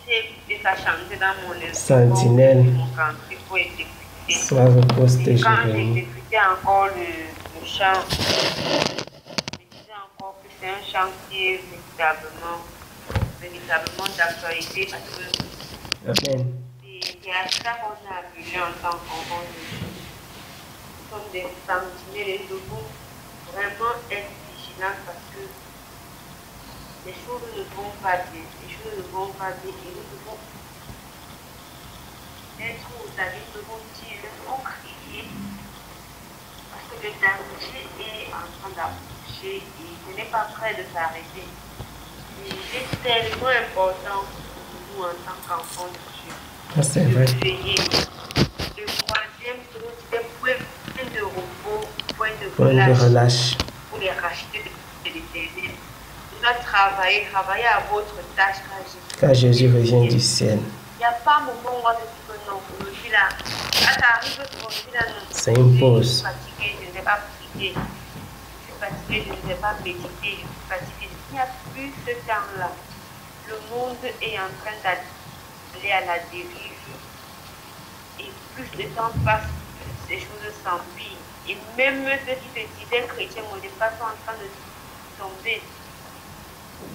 Et ça chantait dans mon esprit. Sentinelle. Mon cantique pour exécuter. Sois au poste, Et quand Jérémie. j'exécutais encore le chant, je me disais encore que c'est un chant qui est véritablement d'actualité parce que Amen. c'est à ça qu'on a appelé en tant qu'enfant de Dieu. Nous sommes des sentinelles et nous devons vraiment être vigilants parce que les choses ne vont pas bien. Les choses ne vont pas bien et nous devons être où nous devons dire, nous devons crier parce que le danger est en train d'approcher et ce n'est pas prêt de s'arrêter. Il est tellement important pour nous en tant qu'enfants de Dieu. Ah, c'est vrai. De veiller. Le troisième, c'est point de repos, point de relâche pour les racheter de l'éternel. Nous devons travailler à votre tâche quand Jésus revient du ciel. Il n'y a pas un moment où on va se dire que non, aujourd'hui là, quand ça arrive aujourd'hui là, non. Ça impose. Je suis fatiguée, je ne vais pas prier. Je suis fatiguée, je ne vais pas méditer. Je suis fatiguée. Il n'y a plus ce temps-là. Le monde est en train d'aller à la dérive. Et plus le temps passe, plus les choses s'empirent. Et même ceux qui se disaient chrétiens au départ sont en train de tomber.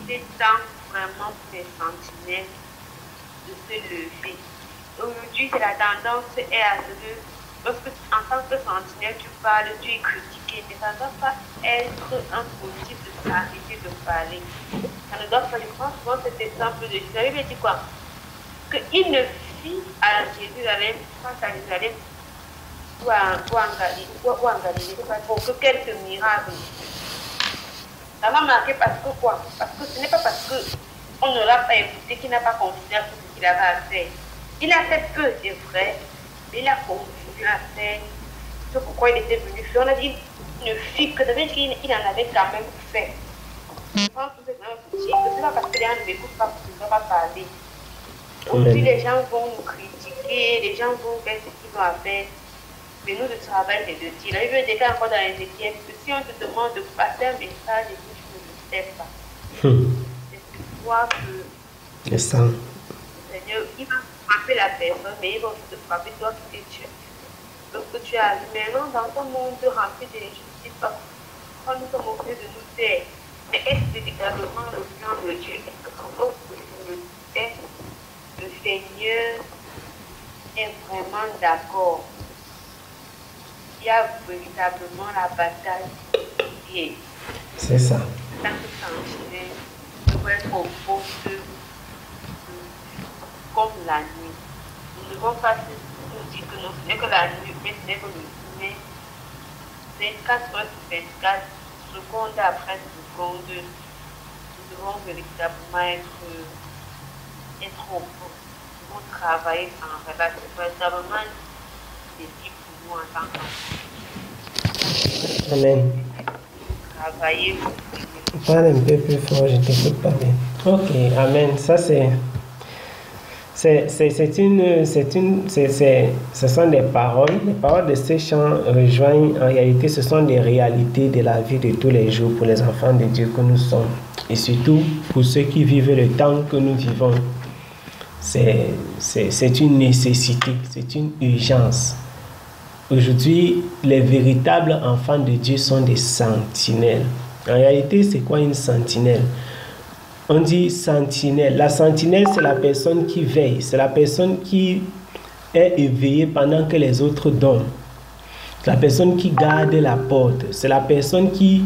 Il est temps vraiment pour les sentinelles de se lever. Aujourd'hui, c'est la tendance est à ce que, lorsque en tant que sentinelle, tu parles, tu es critiqué, mais ça ne doit pas être un motif de s'arrêter de parler. Ça ne doit pas, je prends souvent cet exemple de Jésus. La Bible dit quoi? Qu'il ne fit à Jérusalem, quand à Jérusalem, ou en Galilée, pour que quelques miracles. Ça m'a marqué parce que quoi? Parce que ce n'est pas parce qu'on ne l'a pas écouté qu'il n'a pas considéré tout ce qu'il avait à faire. Il a fait peu, c'est vrai, mais il a continué à faire ce pourquoi il était venu faire. On a dit qu'il ne fit que, ça veut dire qu'il en avait quand même fait. Je pense que c'est un petit, que ce n'est pas parce que les gens ne m'écoutent pas qu'ils ne vont pas parler. Aujourd'hui, les gens vont nous critiquer, les gens vont faire ce qu'ils ont à faire. Mais nous, le travail, c'est de dire. La Bible dit encore dans Ézéchiel que si on te demande de passer un message et que tu ne le sais pas, c'est pour toi que le sang. le Seigneur, il va frapper la personne, mais il va aussi te frapper toi qui es Dieu. Lorsque tu as maintenant dans ton monde rempli d'injustice, quand nous sommes obligés de nous taire, mais est-ce que c'est véritablement le plan de Dieu? Est-ce que quand on le sait, le Seigneur est vraiment d'accord? Il y a véritablement la bataille qui est. C'est ça. En tant que sentinelle, nous devons être au poste comme la nuit. Nous ne devons pas nous dire que non, ce n'est que la nuit, mais ce n'est que le jour. Mais 24 heures sur 24, seconde après seconde, nous devons véritablement être au poste. Nous devons travailler sans relâche. C'est véritablement des défi pour nous en tant qu'enfants. Amen. Travailler. Parle un peu plus fort, je t'écoute pas bien. Ok, amen. Ça ce sont des paroles. Les paroles de ces chants rejoignent, en réalité, ce sont des réalités de la vie de tous les jours pour les enfants de Dieu que nous sommes. Et surtout pour ceux qui vivent le temps que nous vivons. C'est une nécessité, c'est une urgence. Aujourd'hui, les véritables enfants de Dieu sont des sentinelles. En réalité, c'est quoi une sentinelle? On dit sentinelle. La sentinelle, c'est la personne qui veille. C'est la personne qui est éveillée pendant que les autres dorment. C'est la personne qui garde la porte. C'est la personne qui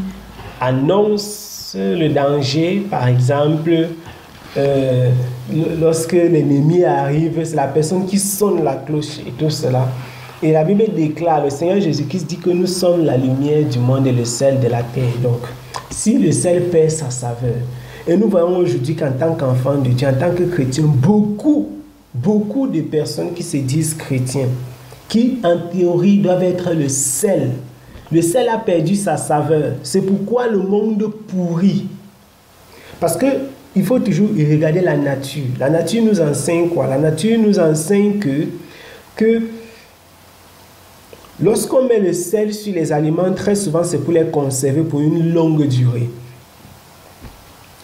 annonce le danger. Par exemple, lorsque l'ennemi arrive, c'est la personne qui sonne la cloche et tout cela. Et la Bible déclare, le Seigneur Jésus-Christ dit que nous sommes la lumière du monde et le sel de la terre. Donc, si le sel perd sa saveur, et nous voyons aujourd'hui qu'en tant qu'enfants de Dieu, en tant que chrétiens, beaucoup de personnes qui se disent chrétiens, qui en théorie doivent être le sel. Le sel a perdu sa saveur. C'est pourquoi le monde pourrit. Parce que il faut toujours regarder la nature. La nature nous enseigne quoi? La nature nous enseigne que lorsqu'on met le sel sur les aliments, très souvent c'est pour les conserver pour une longue durée.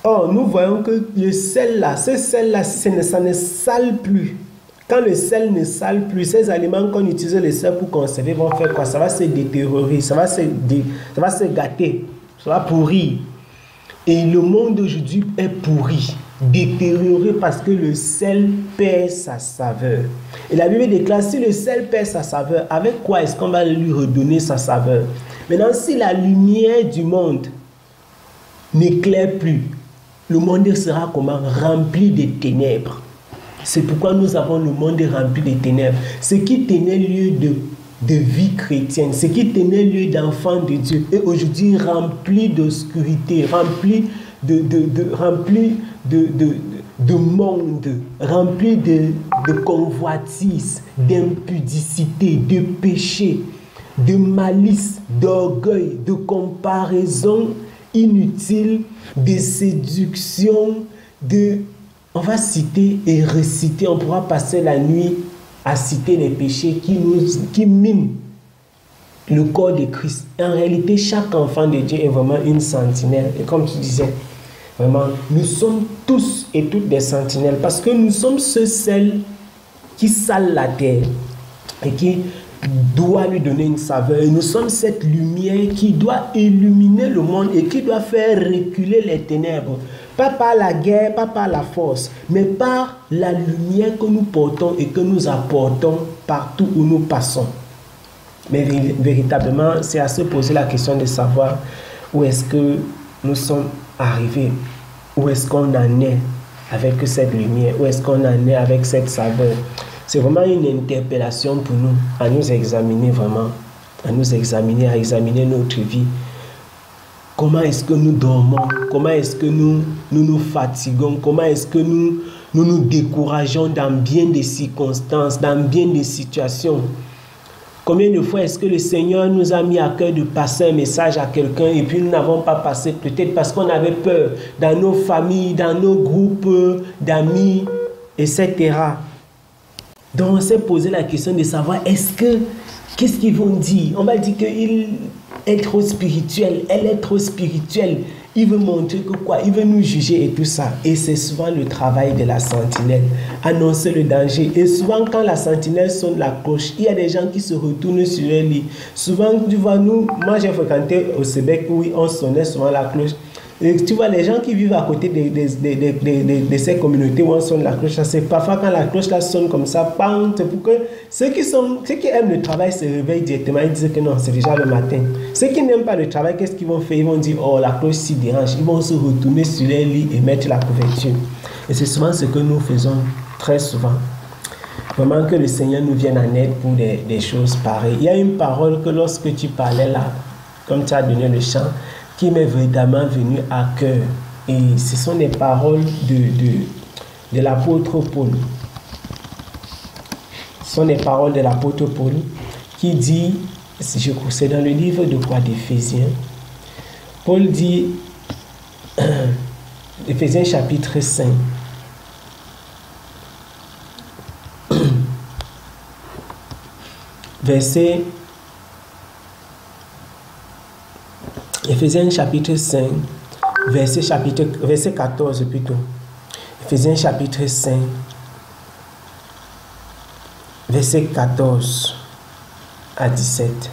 Or, nous voyons que le sel là, ce sel là, ça ne sale plus. Quand le sel ne sale plus, ces aliments qu'on utilise le sel pour conserver vont faire quoi? Ça va se détériorer, ça va se gâter, ça va pourrir. Et le monde d'aujourd'hui est pourri, détérioré parce que le sel perd sa saveur. Et la Bible déclare, si le sel perd sa saveur, avec quoi est-ce qu'on va lui redonner sa saveur? Maintenant, si la lumière du monde n'éclaire plus, le monde sera comment? Rempli de ténèbres. C'est pourquoi nous avons le monde rempli de ténèbres. Ce qui tenait lieu de vie chrétienne, ce qui tenait lieu d'enfant de Dieu, est aujourd'hui rempli d'obscurité, rempli de monde, rempli de convoitise, d'impudicité, de péché, de malice, d'orgueil, de comparaison inutile, de séduction, on va citer et reciter, on pourra passer la nuit à citer les péchés qui miment le corps de Christ. En réalité, chaque enfant de Dieu est vraiment une sentinelle. Et comme tu disais, vraiment, nous sommes tous et toutes des sentinelles parce que nous sommes ce sel qui sale la terre et qui doit lui donner une saveur. Et nous sommes cette lumière qui doit illuminer le monde et qui doit faire reculer les ténèbres. Pas par la guerre, pas par la force, mais par la lumière que nous portons et que nous apportons partout où nous passons. Mais véritablement, c'est à se poser la question de savoir où est-ce que nous sommes arrivés, où est-ce qu'on en est avec cette lumière, où est-ce qu'on en est avec cette saveur. C'est vraiment une interpellation pour nous, à nous examiner vraiment, à nous examiner, à examiner notre vie. Comment est-ce que nous dormons? Comment est-ce que nous fatiguons? Comment est-ce que nous décourageons dans bien des circonstances, dans bien des situations? Combien de fois est-ce que le Seigneur nous a mis à cœur de passer un message à quelqu'un et puis nous n'avons pas passé, peut-être parce qu'on avait peur dans nos familles, dans nos groupes d'amis, etc. Donc on s'est posé la question de savoir qu'est-ce qu'ils vont dire? On va dire qu'il est trop spirituel, elle est trop spirituelle. Il veut montrer que quoi? Il veut nous juger et tout ça. Et c'est souvent le travail de la sentinelle. Annoncer le danger. Et souvent quand la sentinelle sonne la cloche, il y a des gens qui se retournent sur leur lit. Souvent, tu vois, moi j'ai fréquenté au Québec où on sonnait souvent la cloche. Et tu vois, les gens qui vivent à côté de ces communautés où on sonne la cloche, c'est parfois quand la cloche là sonne comme ça, bang, c'est pour que ceux qui aiment le travail se réveillent directement, ils disent que non, c'est déjà le matin. Ceux qui n'aiment pas le travail, qu'est-ce qu'ils vont faire? Ils vont dire, oh, la cloche s'y dérange. Ils vont se retourner sur leur lit et mettre la couverture. Et c'est souvent ce que nous faisons très souvent. Vraiment que le Seigneur nous vienne en aide pour des choses pareilles. Il y a une parole que lorsque tu parlais là, comme tu as donné le chant, qui m'est véritablement venu à cœur. Et ce sont des paroles de l'apôtre Paul. Ce sont des paroles de l'apôtre Paul qui dit, je crois, c'est dans le livre de quoi? D'Éphésiens. Paul dit, Éphésiens chapitre 5. Éphésiens chapitre 5, verset 14 plutôt. Éphésiens chapitre 5, verset 14 à 17.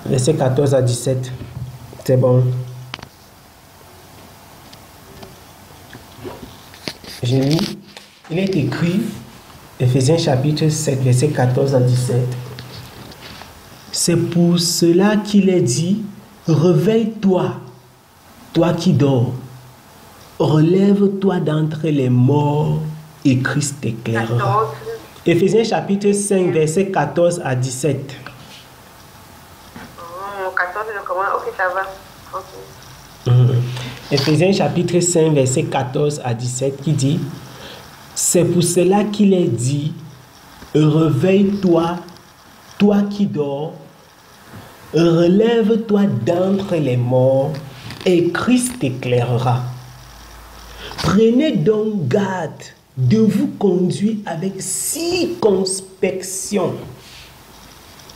Verset 14 à 17. C'est bon. Je lis. Il est écrit, Éphésiens chapitre 7, verset 14 à 17. C'est pour cela qu'il est dit, réveille-toi, toi qui dors, relève-toi d'entre les morts et Christ t'éclairera. Éphésiens chapitre 5, verset 14 à 17. 14, comment? Ok, ça va. Okay. Éphésiens chapitre 5, verset 14 à 17 qui dit, c'est pour cela qu'il est dit, réveille-toi, toi qui dors, relève-toi d'entre les morts et Christ t'éclairera. Prenez donc garde de vous conduire avec circonspection.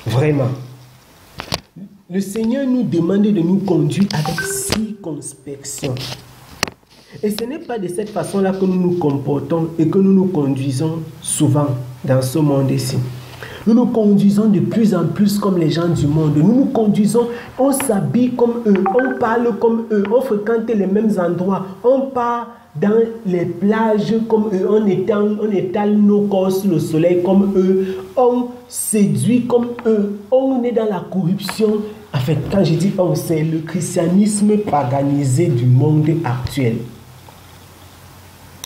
Vraiment. le Seigneur nous demande de nous conduire avec circonspection. Et ce n'est pas de cette façon-là que nous nous comportons et que nous nous conduisons souvent dans ce monde ici. Nous nous conduisons de plus en plus comme les gens du monde. Nous nous conduisons, on s'habille comme eux, on parle comme eux, on fréquente les mêmes endroits, on part dans les plages comme eux, on étale nos corps sous le soleil comme eux, on séduit comme eux, on est dans la corruption. En fait, quand je dis on, c'est le christianisme paganisé du monde actuel.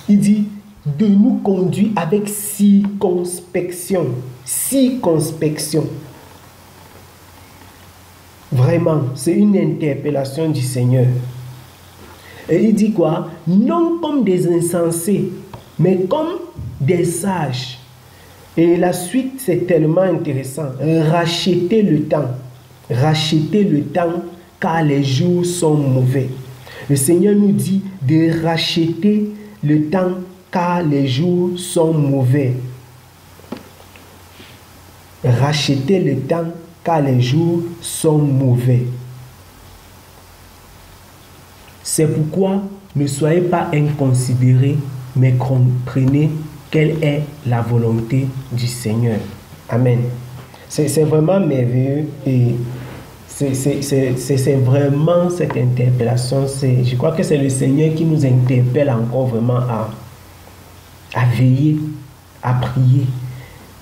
Il dit de nous conduire avec circonspection. Circonspection. Vraiment, c'est une interpellation du Seigneur. Et il dit quoi? Non comme des insensés, mais comme des sages. Et la suite, c'est tellement intéressant. Rachetez le temps. Rachetez le temps, car les jours sont mauvais. Le Seigneur nous dit de racheter le temps, car les jours sont mauvais. Rachetez le temps, car les jours sont mauvais. C'est pourquoi ne soyez pas inconsidérés, mais comprenez quelle est la volonté du Seigneur. Amen. C'est vraiment merveilleux et c'est vraiment cette interpellation. Je crois que c'est le Seigneur qui nous interpelle encore vraiment à veiller, à prier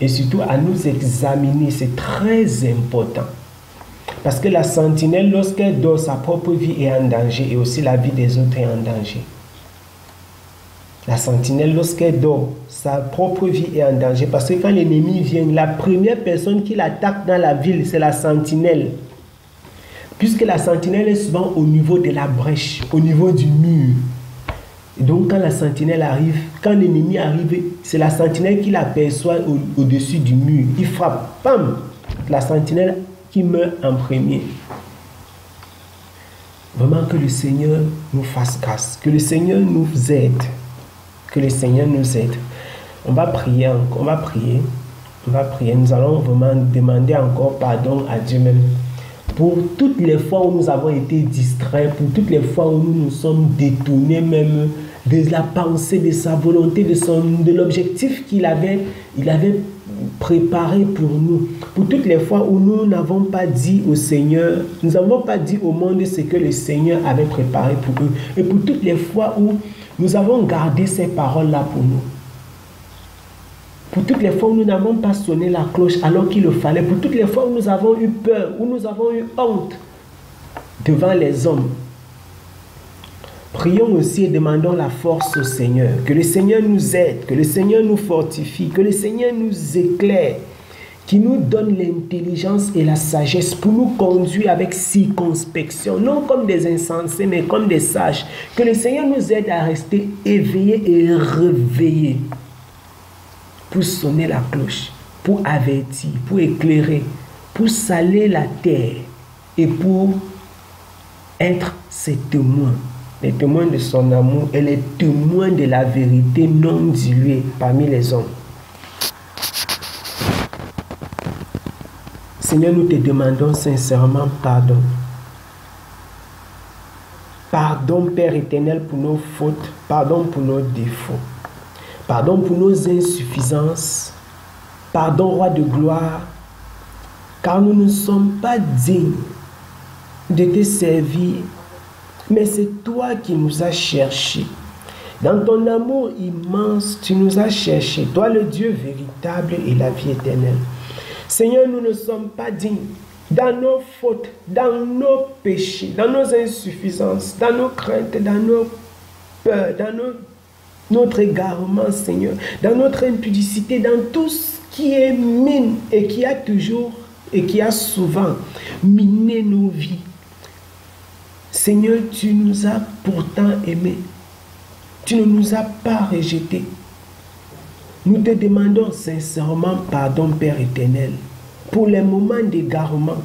et surtout à nous examiner. C'est très important. Parce que la sentinelle, lorsqu'elle dort, sa propre vie est en danger et aussi la vie des autres est en danger. La sentinelle, lorsqu'elle dort, sa propre vie est en danger. Parce que quand l'ennemi vient, la première personne qui l'attaque dans la ville, c'est la sentinelle. Puisque la sentinelle est souvent au niveau de la brèche, au niveau du mur. Et donc quand la sentinelle arrive, quand l'ennemi arrive, c'est la sentinelle qui l'aperçoit au-dessus du mur. Il frappe, pam, la sentinelle qui meurt en premier. Vraiment que le Seigneur nous fasse grâce, que le Seigneur nous aide, que le Seigneur nous aide. On va prier encore, on va prier. Nous allons vraiment demander encore pardon à Dieu même pour toutes les fois où nous avons été distraits, pour toutes les fois où nous nous sommes détournés même de la pensée, de sa volonté, de l'objectif qu'il avait préparé pour nous. Pour toutes les fois où nous n'avons pas dit au Seigneur, nous n'avons pas dit au monde ce que le Seigneur avait préparé pour eux. Et pour toutes les fois où nous avons gardé ces paroles-là pour nous. Pour toutes les fois où nous n'avons pas sonné la cloche alors qu'il le fallait. Pour toutes les fois où nous avons eu peur, où nous avons eu honte devant les hommes. Prions aussi et demandons la force au Seigneur. Que le Seigneur nous aide, que le Seigneur nous fortifie, que le Seigneur nous éclaire, qu'il nous donne l'intelligence et la sagesse pour nous conduire avec circonspection, non comme des insensés, mais comme des sages. Que le Seigneur nous aide à rester éveillés et réveillés pour sonner la cloche, pour avertir, pour éclairer, pour saler la terre et pour être ses témoins. Les témoins de son amour et les témoins de la vérité non diluée parmi les hommes. Seigneur, nous te demandons sincèrement pardon. Pardon, Père éternel, pour nos fautes. Pardon pour nos défauts. Pardon pour nos insuffisances. Pardon, Roi de gloire, car nous ne sommes pas dignes de te servir. Mais c'est toi qui nous as cherchés. Dans ton amour immense, tu nous as cherchés. Toi, le Dieu véritable et la vie éternelle. Seigneur, nous ne sommes pas dignes. Dans nos fautes, dans nos péchés, dans nos insuffisances, dans nos craintes, dans nos peurs, dans notre égarement, Seigneur, dans notre impudicité, dans tout ce qui est mine et qui a toujours et qui a souvent miné nos vies. Seigneur, tu nous as pourtant aimés. Tu ne nous as pas rejetés. Nous te demandons sincèrement pardon, Père éternel, pour les moments d'égarement.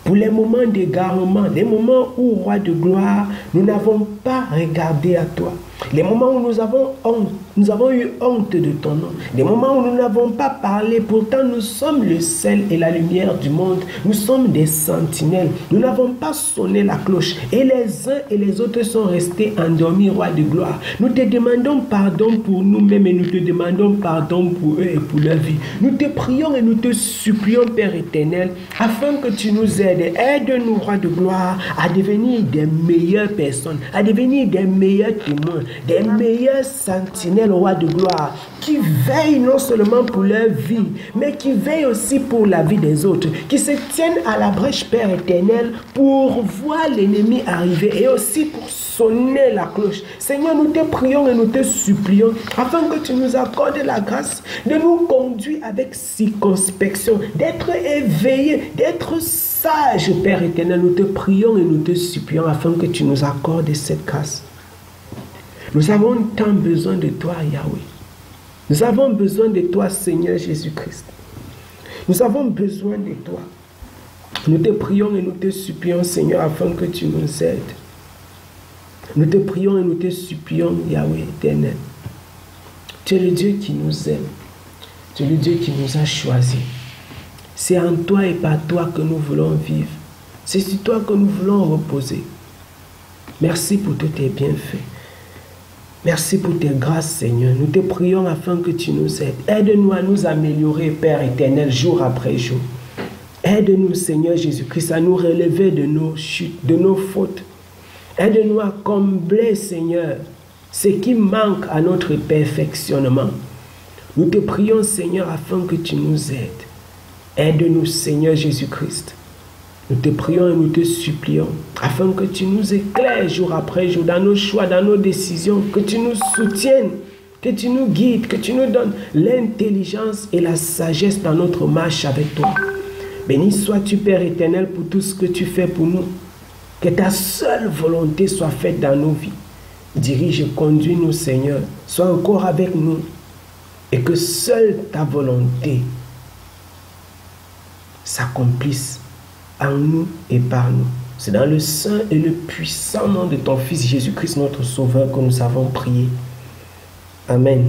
Pour les moments d'égarement, les moments où, Roi de gloire, nous n'avons pas regardé à toi. Les moments où nous avons eu honte de ton nom. Les moments où nous n'avons pas parlé. Pourtant, nous sommes le sel et la lumière du monde. Nous sommes des sentinelles. Nous n'avons pas sonné la cloche. Et les uns et les autres sont restés endormis, roi de gloire. Nous te demandons pardon pour nous-mêmes et nous te demandons pardon pour eux et pour leur vie. Nous te prions et nous te supplions, Père éternel, afin que tu nous aides. Aide-nous, roi de gloire, à devenir des meilleures personnes, à devenir des meilleurs témoins, des meilleurs sentinelles, roi de gloire, qui veillent non seulement pour leur vie, mais qui veillent aussi pour la vie des autres, qui se tiennent à la brèche, Père éternel, pour voir l'ennemi arriver et aussi pour sonner la cloche. Seigneur, nous te prions et nous te supplions afin que tu nous accordes la grâce de nous conduire avec circonspection, d'être éveillés, d'être sages, Père éternel. Nous te prions et nous te supplions afin que tu nous accordes cette grâce. Nous avons tant besoin de toi, Yahweh. Nous avons besoin de toi, Seigneur Jésus-Christ. Nous avons besoin de toi. Nous te prions et nous te supplions, Seigneur, afin que tu nous aides. Nous te prions et nous te supplions, Yahweh éternel. Tu es le Dieu qui nous aime. Tu es le Dieu qui nous a choisis. C'est en toi et par toi que nous voulons vivre. C'est sur toi que nous voulons reposer. Merci pour tous tes bienfaits. Merci pour tes grâces, Seigneur. Nous te prions afin que tu nous aides. Aide-nous à nous améliorer, Père éternel, jour après jour. Aide-nous, Seigneur Jésus-Christ, à nous relever de nos chutes, de nos fautes. Aide-nous à combler, Seigneur, ce qui manque à notre perfectionnement. Nous te prions, Seigneur, afin que tu nous aides. Aide-nous, Seigneur Jésus-Christ. Nous te prions et nous te supplions afin que tu nous éclaires jour après jour dans nos choix, dans nos décisions, que tu nous soutiennes, que tu nous guides, que tu nous donnes l'intelligence et la sagesse dans notre marche avec toi. Béni sois-tu, Père éternel, pour tout ce que tu fais pour nous. Que ta seule volonté soit faite dans nos vies. Dirige et conduis-nous, Seigneur. Sois encore avec nous et que seule ta volonté s'accomplisse en nous et par nous. C'est dans le saint et le puissant nom de ton Fils Jésus-Christ, notre Sauveur, que nous avons prié. Amen.